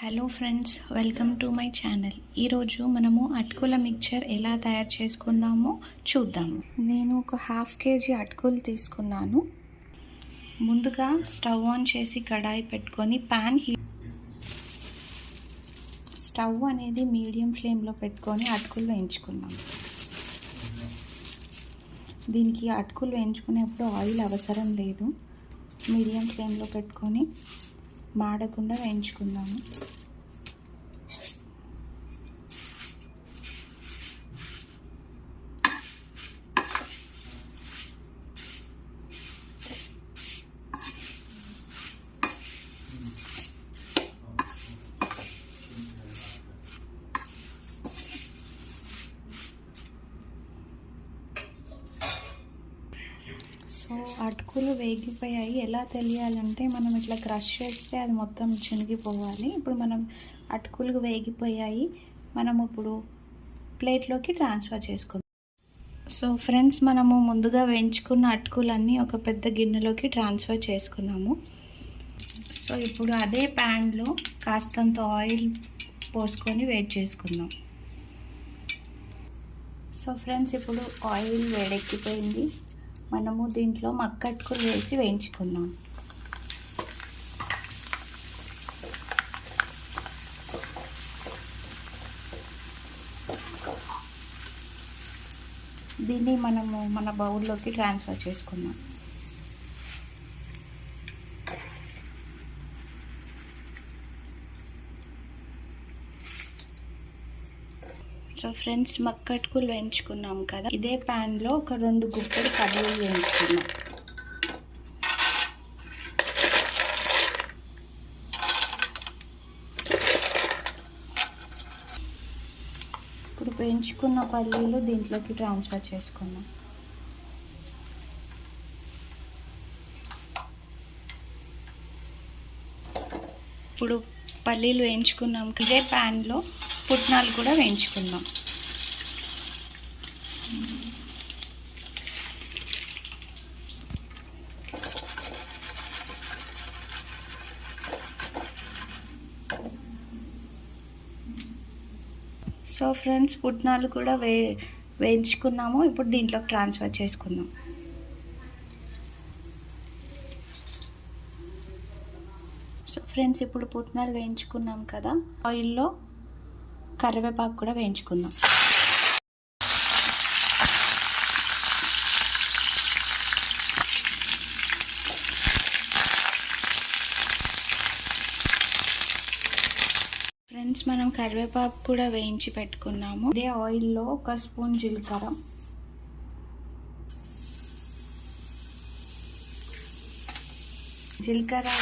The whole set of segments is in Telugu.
Hello friends, welcome to my channel. ఈరోజు మనము అటుకుల మిక్చర్ ఎలా తయారు చేసుకుందామో చూద్దాము. నేను ఒక హాఫ్ కేజీ అటుకులు తీసుకున్నాను. ముందుగా స్టవ్ ఆన్ చేసి కడాయి పెట్టుకొని స్టవ్ అనేది మీడియం ఫ్లేమ్లో పెట్టుకొని అటుకులు వేయించుకుందాం. దీనికి అటుకులు వేయించుకునేప్పుడు ఆయిల్ అవసరం లేదు. మీడియం ఫ్లేమ్లో పెట్టుకొని మాడకుండా వేయించుకుందాము. సో అటుకులు వేగిపోయాయి. ఎలా తెలియాలంటే మనం ఇట్లా క్రష్ చేస్తే అది మొత్తం చినిగిపోవాలి. ఇప్పుడు మనం అటుకులు వేగిపోయాయి. మనం ఇప్పుడు ప్లేట్లోకి ట్రాన్స్ఫర్ చేసుకుందాం. సో ఫ్రెండ్స్, మనము ముందుగా వేయించుకున్న అటుకులన్నీ ఒక పెద్ద గిన్నెలోకి ట్రాన్స్ఫర్ చేసుకున్నాము. సో ఇప్పుడు అదే ప్యాన్లో కాస్తంత ఆయిల్ పోసుకొని వేడి చేసుకుందాం. సో ఫ్రెండ్స్, ఇప్పుడు ఆయిల్ వేడెక్కిపోయింది. మనము దీంట్లో మక్కటుకులు వేసి వేయించుకుందాం. దీన్ని మనము మన బౌల్లోకి ట్రాన్స్ఫర్ చేసుకుందాం. సో ఫ్రెండ్స్, మక్కటుకులు వేయించుకున్నాం కదా, ఇదే ప్యాన్లో ఒక 2 గుప్పెడు పల్లీలు వేయించుకున్నాం. ఇప్పుడు వేయించుకున్న పల్లీలు దీంట్లోకి ట్రాన్స్ఫర్ చేసుకున్నాం. ఇప్పుడు పల్లీలు వేయించుకున్నాం. ఇదే ప్యాన్లో పుట్నాలు కూడా వేయించుకుందాం. సో ఫ్రెండ్స్, పుట్నాలు కూడా వేయించుకున్నాము. ఇప్పుడు దీంట్లోకి ట్రాన్స్ఫర్ చేసుకుందాం. సో ఫ్రెండ్స్, ఇప్పుడు పుట్నాలు వేయించుకున్నాం కదా, ఆయిల్లో కరివేపాకు కూడా వేయించుకుందాం. ఫ్రెండ్స్, మనం కరివేపాకు కూడా వేయించి పెట్టుకున్నాము. ఇదే ఆయిల్లో ఒక స్పూన్ జీలకర్ర,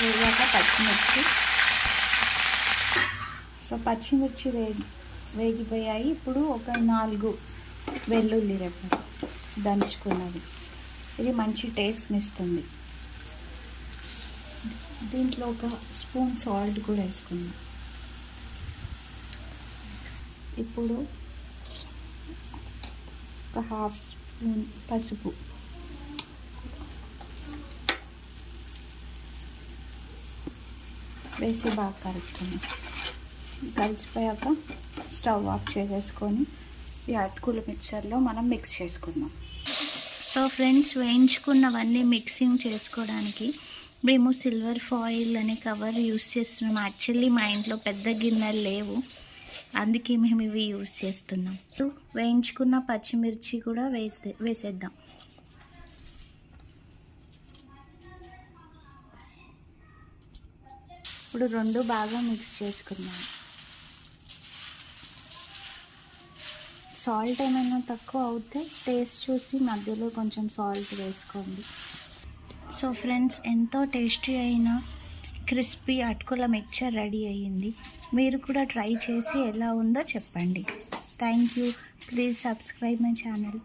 వేగాక పచ్చిమిర్చి. సో పచ్చిమిర్చి వేగిపోయాయి. ఇప్పుడు ఒక 4 వెల్లుల్లి రెబ్బలు దంచుకున్నది. ఇది మంచి టేస్ట్ని ఇస్తుంది. దీంట్లో ఒక స్పూన్ సాల్ట్ కూడా వేసుకుందాం. ఇప్పుడు ఒక హాఫ్ స్పూన్ పసుపు, వేసి బాగా కలుపుతున్నాం. కలిసిపోయాక స్టవ్ ఆఫ్ చేసేసుకొని ఈ అటుకుల మిక్చర్లో మనం మిక్స్ చేసుకుందాం. సో ఫ్రెండ్స్, వేయించుకున్నవన్నీ మిక్సింగ్ చేసుకోవడానికి మేము సిల్వర్ ఫాయిల్ అనే కవర్ యూస్ చేస్తున్నాం. యాక్చువల్లీ మా ఇంట్లో పెద్ద గిన్నెలు లేవు, అందుకే మేము ఇవి యూస్ చేస్తున్నాం. వేయించుకున్న పచ్చిమిర్చి కూడా వేసేద్దాం. ఇప్పుడు 2 బాగా మిక్స్ చేసుకుందాం. సాల్ట్ ఏమైనా తక్కువ అవుతే టేస్ట్ చూసి మధ్యలో కొంచెం సాల్ట్ వేసుకోండి. సో ఫ్రెండ్స్, ఎంతో టేస్టీ అయిన క్రిస్పీ అటుకుల మిక్చర్ రెడీ అయ్యింది. మీరు కూడా ట్రై చేసి ఎలా ఉందో చెప్పండి. Thank you. Please subscribe my channel.